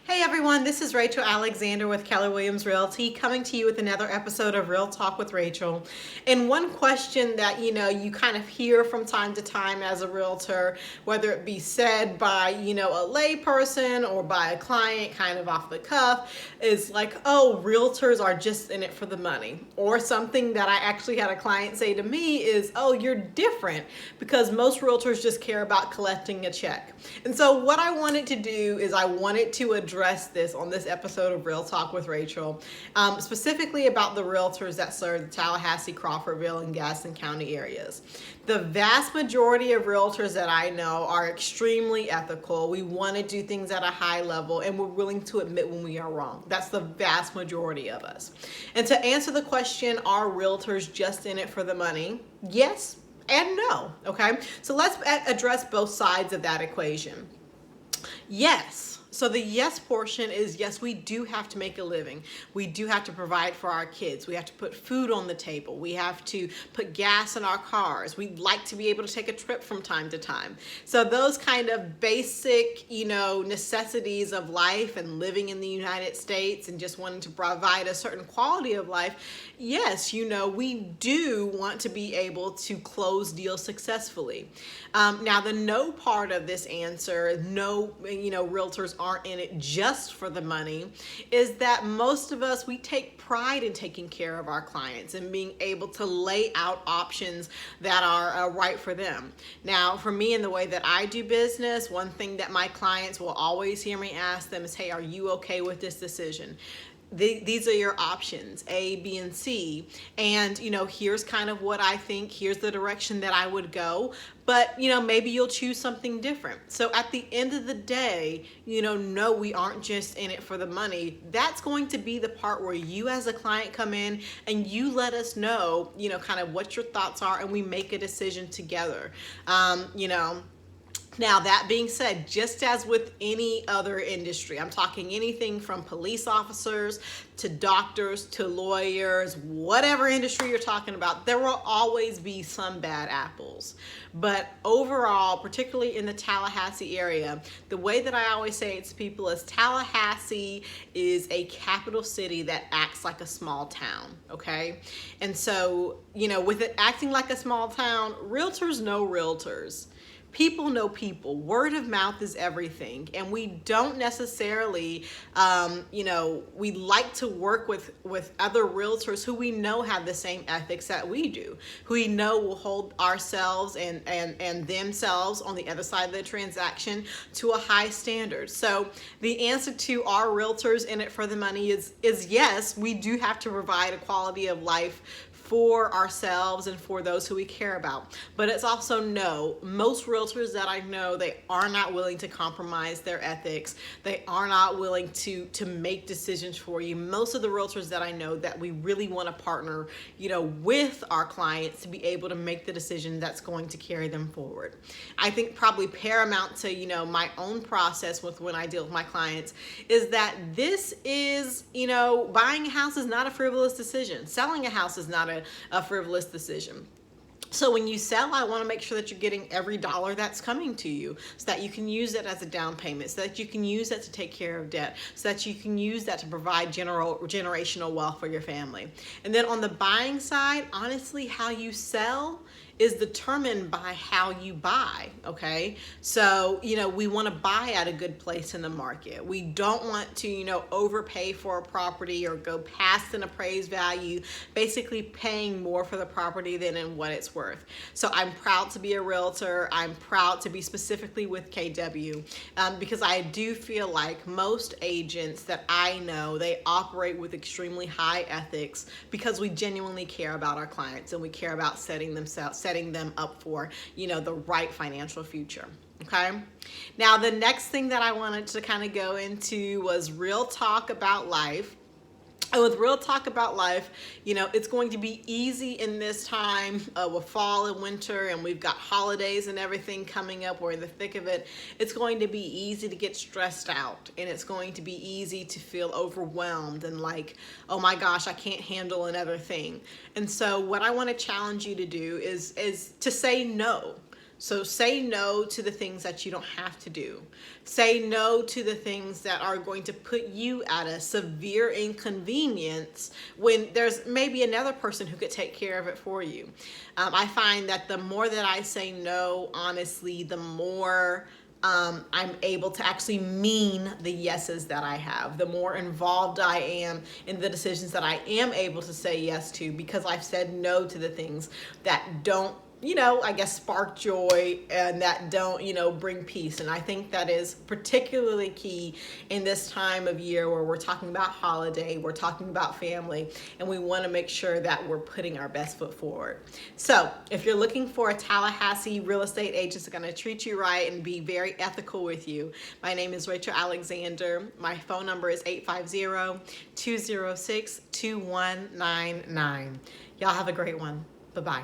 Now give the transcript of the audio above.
Hey everyone, this is Rachel Alexander with Keller Williams Realty coming to you with another episode of Real Talk with Rachel. And one question that you kind of hear from time to time as a realtor, whether it be said by a lay person or by a client kind of off the cuff, is like, oh, realtors are just in it for the money. Or something that I actually had a client say to me is, oh, you're different because most realtors just care about collecting a check. And so what I wanted to do is I wanted to address this on this episode of Real Talk with Rachel, specifically about the realtors that serve the Tallahassee, Crawfordville, and Gaston County areas. The vast majority of realtors that I know are extremely ethical. We want to do things at a high level, and we're willing to admit when we are wrong. That's the vast majority of us. And to answer the question, are realtors just in it for the money? Yes and no, okay? So let's address both sides of that equation. Yes. So the yes portion is yes, we do have to make a living. We do have to provide for our kids. We have to put food on the table. We have to put gas in our cars. We'd like to be able to take a trip from time to time. So those kind of basic, necessities of life and living in the United States and just wanting to provide a certain quality of life, yes, we do want to be able to close deals successfully. Now the no part of this answer, no, realtors aren't in it just for the money, is that most of us, we take pride in taking care of our clients and being able to lay out options that are right for them. Now, for me, in the way that I do business, one thing that my clients will always hear me ask them is, hey, are you okay with this decision? These are your options, A, B, and C. And, here's kind of what I think, here's the direction that I would go. But, maybe you'll choose something different. So at the end of the day, no, we aren't just in it for the money. That's going to be the part where you as a client come in and you let us know, kind of what your thoughts are, and we make a decision together. Now, that being said, just as with any other industry, I'm talking anything from police officers to doctors to lawyers, whatever industry you're talking about, there will always be some bad apples. But overall, particularly in the Tallahassee area, the way that I always say it to people is Tallahassee is a capital city that acts like a small town, okay? And so, with it acting like a small town, realtors know realtors. People know people. Word of mouth is everything. And we don't necessarily, we like to work with other realtors who we know have the same ethics that we do, who we know will hold ourselves and themselves on the other side of the transaction to a high standard. So the answer to are realtors in it for the money is yes, we do have to provide a quality of life for ourselves and for those who we care about. But it's also no. Most realtors that I know, they are not willing to compromise their ethics. They are not willing to make decisions for you. Most of the realtors that I know that we really want to partner, with our clients to be able to make the decision that's going to carry them forward. I think probably paramount to, my own process with when I deal with my clients is that this is, buying a house is not a frivolous decision. Selling a house is not a frivolous decision. So when you sell, I want to make sure that you're getting every dollar that's coming to you so that you can use it as a down payment, so that you can use that to take care of debt, so that you can use that to provide generational wealth for your family. And then on the buying side, honestly, how you sell is determined by how you buy, okay? So, we want to buy at a good place in the market. We don't want to, overpay for a property or go past an appraised value, basically paying more for the property than in what it's worth. So I'm proud to be a realtor. I'm proud to be specifically with KW because I do feel like most agents that I know, they operate with extremely high ethics because we genuinely care about our clients and we care about setting them up for, the right financial future. Okay. Now, the next thing that I wanted to kind of go into was real talk about life. And with Real Talk About Life, it's going to be easy in this time with fall and winter, and we've got holidays and everything coming up. We're in the thick of it. It's going to be easy to get stressed out, and it's going to be easy to feel overwhelmed and like, oh my gosh, I can't handle another thing. And so what I want to challenge you to do is to say no. So say no to the things that you don't have to do. Say no to the things that are going to put you at a severe inconvenience when there's maybe another person who could take care of it for you. I find that the more that I say no, honestly, the more I'm able to actually mean the yeses that I have, the more involved I am in the decisions that I am able to say yes to, because I've said no to the things that don't, I guess, spark joy and that don't, bring peace. And I think that is particularly key in this time of year where we're talking about holiday, we're talking about family, and we want to make sure that we're putting our best foot forward. So if you're looking for a Tallahassee real estate agent that's going to treat you right and be very ethical with you, my name is Rachel Alexander. My phone number is 850-206-2199. Y'all have a great one. Bye-bye.